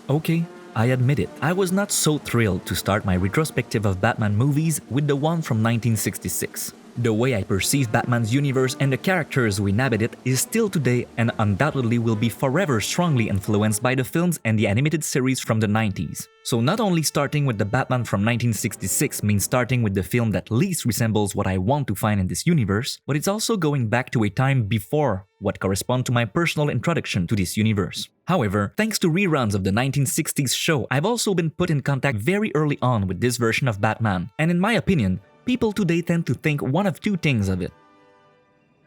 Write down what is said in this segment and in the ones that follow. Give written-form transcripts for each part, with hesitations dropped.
Okay, I admit it. I was not so thrilled to start my retrospective of Batman movies with the one from 1966. The way I perceive Batman's universe and the characters who inhabit it is still today and undoubtedly will be forever strongly influenced by the films and the animated series from the 90s. So not only starting with the Batman from 1966 means starting with the film that least resembles what I want to find in this universe, but it's also going back to a time before what corresponds to my personal introduction to this universe. However, thanks to reruns of the 1960s show, I've also been put in contact very early on with this version of Batman, and in my opinion, people today tend to think one of two things of it.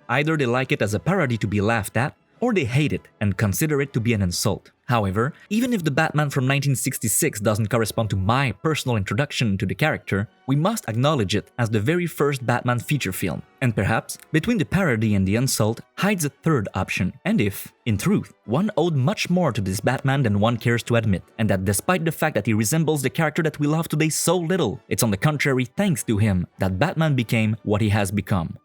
Either they like it as a parody to be laughed at, or they hate it and consider it to be an insult. However, even if the Batman from 1966 doesn't correspond to my personal introduction to the character, we must acknowledge it as the very first Batman feature film. And perhaps, between the parody and the insult, hides a third option. And if, in truth, one owed much more to this Batman than one cares to admit, and that despite the fact that he resembles the character that we love today so little, it's on the contrary thanks to him that Batman became what he has become.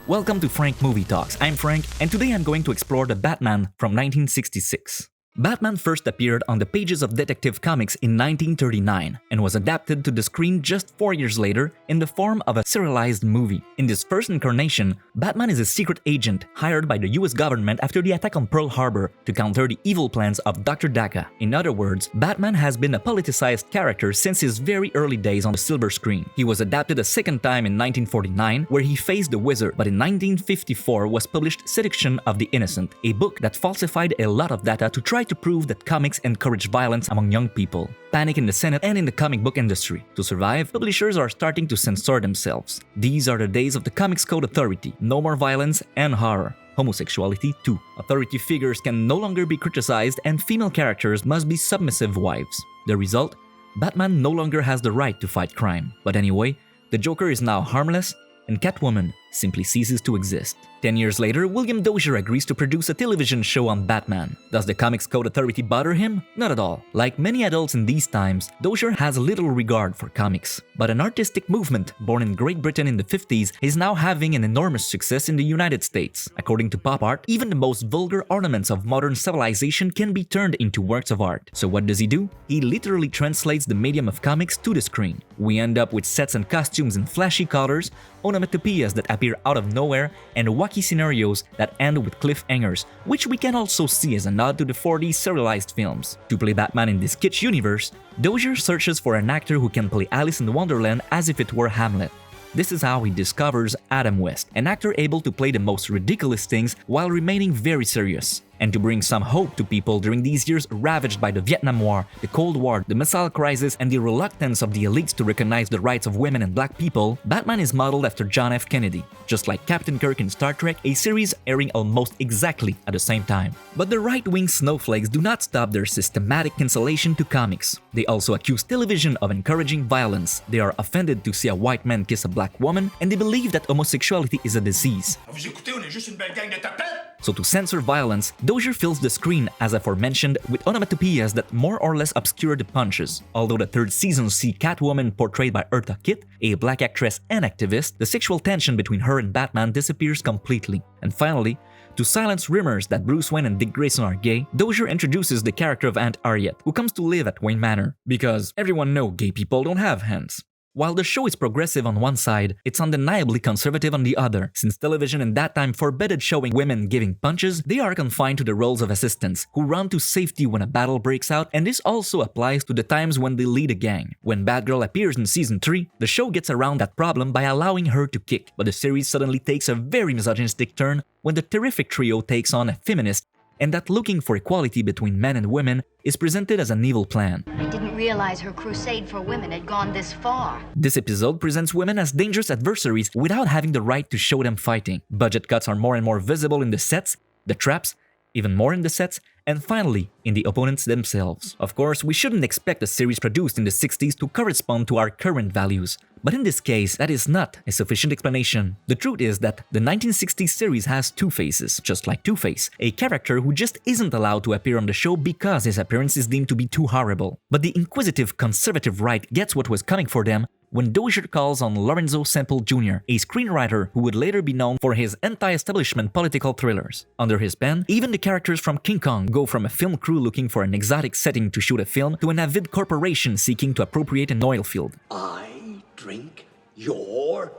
Welcome to Frank Movie Talks. I'm Frank, and today I'm going to explore the Batman from 1966. Batman first appeared on the pages of Detective Comics in 1939 and was adapted to the screen just 4 years later in the form of a serialized movie. In this first incarnation, Batman is a secret agent hired by the US government after the attack on Pearl Harbor to counter the evil plans of Dr. Daka. In other words, Batman has been a politicized character since his very early days on the silver screen. He was adapted a second time in 1949 where he faced the Wizard, but in 1954 was published Seduction of the Innocent, a book that falsified a lot of data to try to prove that comics encourage violence among young people. Panic in the Senate and in the comic book industry. To survive, publishers are starting to censor themselves. These are the days of the Comics Code Authority. No more violence and horror. Homosexuality too. Authority figures can no longer be criticized and female characters must be submissive wives. The result? Batman no longer has the right to fight crime. But anyway, the Joker is now harmless and Catwoman simply ceases to exist. 10 years later, William Dozier agrees to produce a television show on Batman. Does the Comics Code Authority bother him? Not at all. Like many adults in these times, Dozier has little regard for comics. But an artistic movement born in Great Britain in the 50s is now having an enormous success in the United States. According to pop art, even the most vulgar ornaments of modern civilization can be turned into works of art. So what does he do? He literally translates the medium of comics to the screen. We end up with sets and costumes in flashy colors, onomatopoeias that appear out of nowhere, and wacky scenarios that end with cliffhangers, which we can also see as a nod to the 40s serialized films. To play Batman in this kitsch universe, Dozier searches for an actor who can play Alice in Wonderland as if it were Hamlet. This is how he discovers Adam West, an actor able to play the most ridiculous things while remaining very serious. And to bring some hope to people during these years ravaged by the Vietnam War, the Cold War, the missile crisis, and the reluctance of the elites to recognize the rights of women and black people, Batman is modeled after John F. Kennedy, just like Captain Kirk in Star Trek, a series airing almost exactly at the same time. But the right-wing snowflakes do not stop their systematic cancellation to comics. They also accuse television of encouraging violence. They are offended to see a white man kiss a black woman, and they believe that homosexuality is a disease. Vous écoutez, on est juste une belle gang de tapettes! So to censor violence, Dozier fills the screen, as aforementioned, with onomatopoeias that more or less obscure the punches. Although the third season sees Catwoman portrayed by Eartha Kitt, a black actress and activist, the sexual tension between her and Batman disappears completely. And finally, to silence rumors that Bruce Wayne and Dick Grayson are gay, Dozier introduces the character of Aunt Harriet, who comes to live at Wayne Manor, because everyone knows gay people don't have hands. While the show is progressive on one side, it's undeniably conservative on the other. Since television in that time forbade showing women giving punches, they are confined to the roles of assistants, who run to safety when a battle breaks out, and this also applies to the times when they lead a gang. When Batgirl appears in Season 3, the show gets around that problem by allowing her to kick, but the series suddenly takes a very misogynistic turn when the terrific trio takes on a feminist, and that looking for equality between men and women is presented as an evil plan. I didn't realize her crusade for women had gone this far. This episode presents women as dangerous adversaries without having the right to show them fighting. Budget cuts are more and more visible in the sets, the traps, even more in the sets, and finally, in the opponents themselves. Of course, we shouldn't expect a series produced in the 60s to correspond to our current values. But in this case, that is not a sufficient explanation. The truth is that the 1960s series has Two-Faces, just like Two-Face, a character who just isn't allowed to appear on the show because his appearance is deemed to be too horrible. But the inquisitive conservative right gets what was coming for them when Dozier calls on Lorenzo Semple Jr., a screenwriter who would later be known for his anti-establishment political thrillers. Under his pen, even the characters from King Kong go from a film crew looking for an exotic setting to shoot a film to an avid corporation seeking to appropriate an oil field. I drink your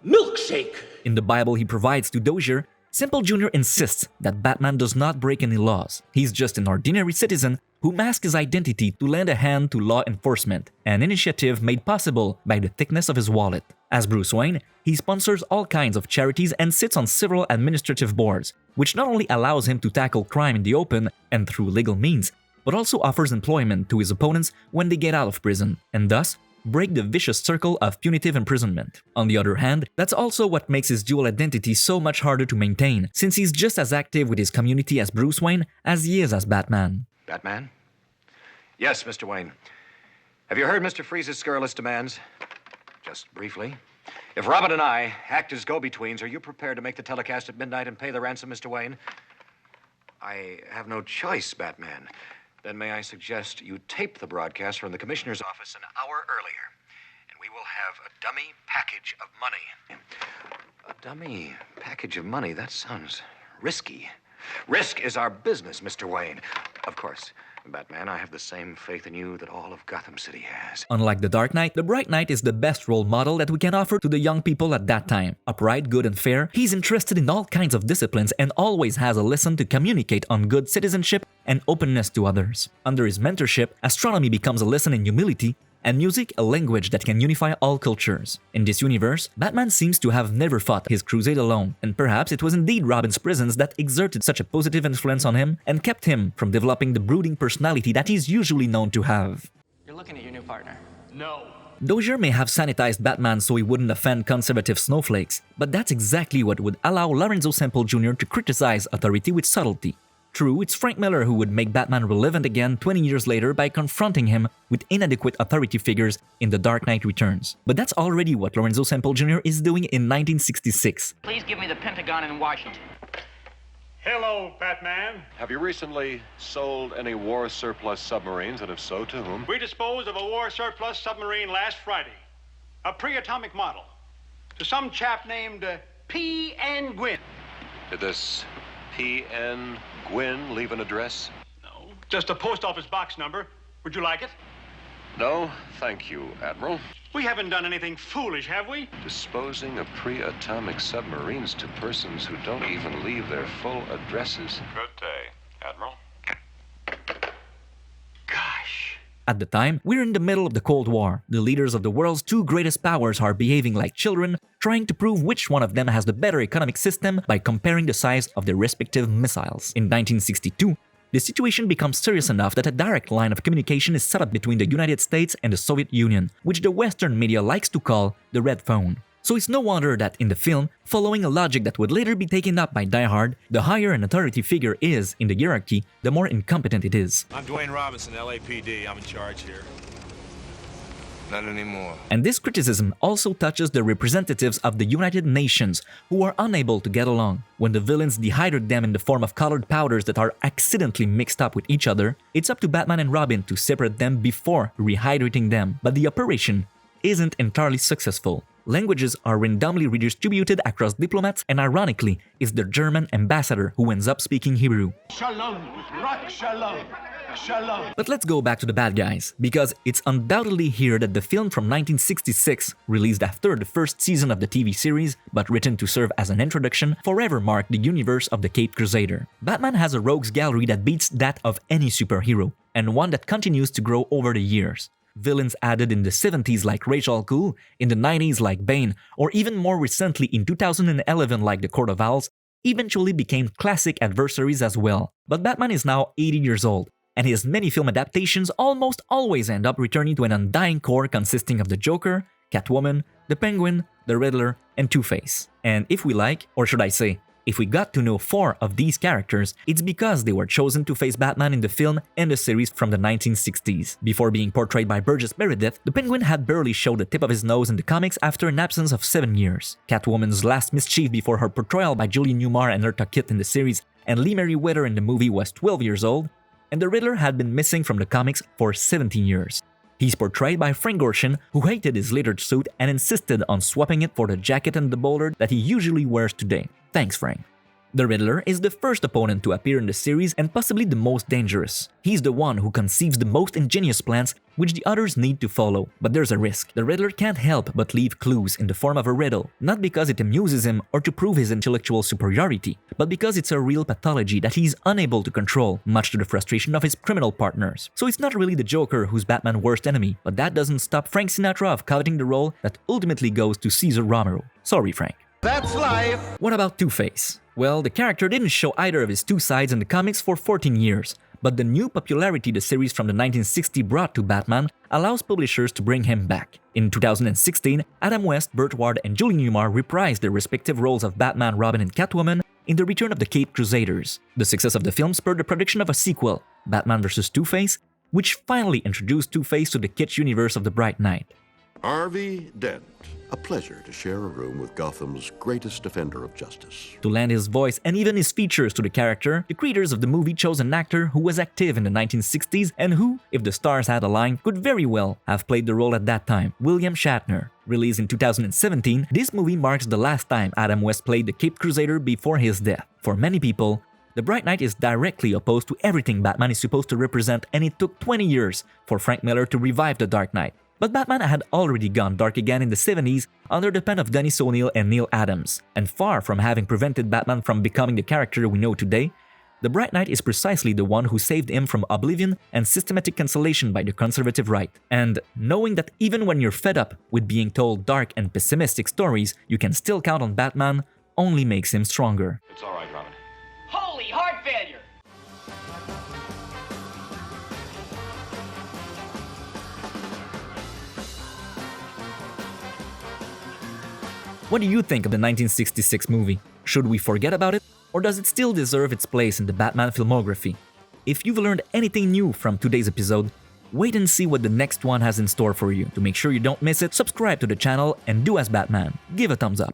milkshake. In the Bible he provides to Dozier, Semple Jr. insists that Batman does not break any laws. He's just an ordinary citizen who masks his identity to lend a hand to law enforcement, an initiative made possible by the thickness of his wallet. As Bruce Wayne, he sponsors all kinds of charities and sits on several administrative boards, which not only allows him to tackle crime in the open and through legal means, but also offers employment to his opponents when they get out of prison, and thus break the vicious circle of punitive imprisonment. On the other hand, that's also what makes his dual identity so much harder to maintain, since he's just as active with his community as Bruce Wayne as he is as Batman. Batman? Yes, Mr. Wayne. Have you heard Mr. Freeze's scurrilous demands? Just briefly. If Robin and I act as go-betweens, are you prepared to make the telecast at midnight and pay the ransom, Mr. Wayne? I have no choice, Batman. Then may I suggest you tape the broadcast from the Commissioner's office an hour earlier, and we will have a dummy package of money. A dummy package of money? That sounds risky. Risk is our business, Mr. Wayne. Of course, Batman, I have the same faith in you that all of Gotham City has. Unlike the Dark Knight, the Bright Knight is the best role model that we can offer to the young people at that time. Upright, good and fair, he's interested in all kinds of disciplines and always has a lesson to communicate on good citizenship and openness to others. Under his mentorship, astronomy becomes a lesson in humility, and music a language that can unify all cultures. In this universe, Batman seems to have never fought his crusade alone, and perhaps it was indeed Robin's presence that exerted such a positive influence on him and kept him from developing the brooding personality that he's usually known to have. You're looking at your new partner. No. Dozier may have sanitized Batman so he wouldn't offend conservative snowflakes, but that's exactly what would allow Lorenzo Semple Jr. to criticize authority with subtlety. True, it's Frank Miller who would make Batman relevant again 20 years later by confronting him with inadequate authority figures in The Dark Knight Returns. But that's already what Lorenzo Semple Jr. is doing in 1966. Please give me the Pentagon in Washington. Hello, Batman. Have you recently sold any war surplus submarines, and if so, to whom? We disposed of a war surplus submarine last Friday. A pre-atomic model. To some chap named P.N. Gwynn. Did this P.N. Gwynn leave an address? No, just a post office box number. Would you like it? No, thank you, Admiral. We haven't done anything foolish, have we? Disposing of pre-atomic submarines to persons who don't even leave their full addresses. Good day, Admiral. Gosh. At the time, we're in the middle of the Cold War. The leaders of the world's two greatest powers are behaving like children, trying to prove which one of them has the better economic system by comparing the size of their respective missiles. In 1962, the situation becomes serious enough that a direct line of communication is set up between the United States and the Soviet Union, which the Western media likes to call the Red Phone. So it's no wonder that in the film, following a logic that would later be taken up by Die Hard, the higher an authority figure is in the hierarchy, the more incompetent it is. I'm Dwayne Robinson, LAPD. I'm in charge here. Not anymore. And this criticism also touches the representatives of the United Nations, who are unable to get along. When the villains dehydrate them in the form of colored powders that are accidentally mixed up with each other, it's up to Batman and Robin to separate them before rehydrating them. But the operation isn't entirely successful. Languages are randomly redistributed across diplomats, and ironically, it's the German ambassador who ends up speaking Hebrew. Shalom, rock shalom, shalom. But let's go back to the bad guys, because it's undoubtedly here that the film from 1966, released after the first season of the TV series, but written to serve as an introduction, forever marked the universe of the Caped Crusader. Batman has a rogues gallery that beats that of any superhero, and one that continues to grow over the years. Villains added in the 70s like Rachel al Ghul, in the 90s like Bane, or even more recently in 2011 like the Court of Owls, eventually became classic adversaries as well. But Batman is now 80 years old, and his many film adaptations almost always end up returning to an undying core consisting of the Joker, Catwoman, the Penguin, the Riddler, and Two-Face. And if we like, or should I say, if we got to know 4 of these characters, it's because they were chosen to face Batman in the film and the series from the 1960s. Before being portrayed by Burgess Meredith, the Penguin had barely showed the tip of his nose in the comics after an absence of 7 years. Catwoman's last mischief before her portrayal by Julie Newmar and Eartha Kitt in the series, and Lee Meriwether in the movie was 12 years old, and the Riddler had been missing from the comics for 17 years. He's portrayed by Frank Gorshin, who hated his littered suit and insisted on swapping it for the jacket and the bowler that he usually wears today. Thanks, Frank. The Riddler is the first opponent to appear in the series and possibly the most dangerous. He's the one who conceives the most ingenious plans which the others need to follow. But there's a risk. The Riddler can't help but leave clues in the form of a riddle, not because it amuses him or to prove his intellectual superiority, but because it's a real pathology that he's unable to control, much to the frustration of his criminal partners. So it's not really the Joker who's Batman's worst enemy, but that doesn't stop Frank Sinatra of coveting the role that ultimately goes to Cesar Romero. Sorry, Frank. That's life! What about Two-Face? Well, the character didn't show either of his two sides in the comics for 14 years, but the new popularity the series from the 1960s brought to Batman allows publishers to bring him back. In 2016, Adam West, Burt Ward, and Julie Newmar reprised their respective roles of Batman, Robin, and Catwoman in The Return of the Caped Crusaders. The success of the film spurred the production of a sequel, Batman vs. Two-Face, which finally introduced Two-Face to the kitsch universe of the Bright Knight. Harvey Dent. A pleasure to share a room with Gotham's greatest defender of justice. To lend his voice and even his features to the character, the creators of the movie chose an actor who was active in the 1960s and who, if the stars had aligned, could very well have played the role at that time, William Shatner. Released in 2017, this movie marks the last time Adam West played the Caped Crusader before his death. For many people, The Bright Knight is directly opposed to everything Batman is supposed to represent, and it took 20 years for Frank Miller to revive The Dark Knight. But Batman had already gone dark again in the 70s under the pen of Dennis O'Neil and Neil Adams, and far from having prevented Batman from becoming the character we know today, The Bright Knight is precisely the one who saved him from oblivion and systematic cancellation by the conservative right. And knowing that even when you're fed up with being told dark and pessimistic stories, you can still count on Batman only makes him stronger. It's all right, Robin. Holy heart failure! What do you think of the 1966 movie? Should we forget about it? Or does it still deserve its place in the Batman filmography? If you've learned anything new from today's episode, wait and see what the next one has in store for you. To make sure you don't miss it, subscribe to the channel and do as Batman. Give a thumbs up.